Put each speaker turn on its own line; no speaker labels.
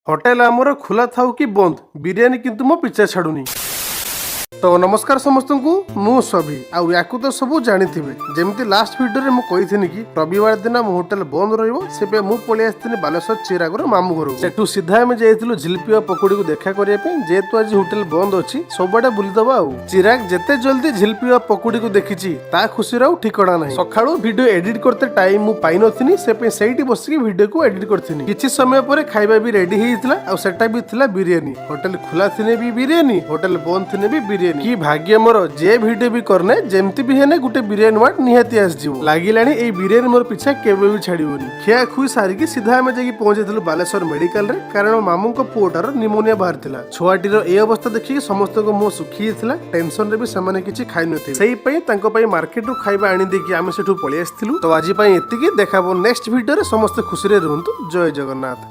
Hotel आमर खुला थाउ कि बंद बिरियानी किंतु मो पीछे छाड़ुनी। तो नमस्कार समस्त को मु सभी आउ या तो सब जानी जमी लास्ट वीडियो में कही कि रविवार दिन मो होटेल बंद रही पलि आसती बालेश्वर चिरागर मामू घर से सीधा आम जाइलु झिल्पी पकोड़ी को देखा करने जेहेतु आज होटेल बंद अच्छी सबुआडे बुलीदबा चिराग जिते जल्दी झिल्पी पकोड़ी को देखी ता खुशी ठिकना ना सका वीडियो एडिट करते टाइम मु पाई नी से बसिक वीडियो को एडिट करी किसी समय पर खाଇବା भी रेडी होता भी थिला बिरियानी होटेल खुला थिने भी बिरियानी होटेल बंद थिने भी बिरियानी कि भाग्य मोर जे वीडियो भी करने जेमती भी हेने गुटे बिरियानी वाट निहाती आसजिवो लागिलानी ए बिरियानी मोर पीछा केबे भी छाड़ीबोनी खिया खुई सारिकी सीधा आमे जाकी पहुंचेथिलु बालेश्वर मेडिकल रे कारण मामू को पुओटार निमोनिया बाहर थिला छुआटीर ए अवस्था देखि समस्त को मो सुखी थिला टेंशन रे भी सामाने किछि खाइ नथि सेही पई तांको पई मार्केट रु खाइबा आनी देकी आमे सेठु पळि आस्थिलु तो आजि पई एतिकी देखाबो नेक्स्ट वीडियो रे समस्त खुशी रे रहंतु जय जगन्नाथ।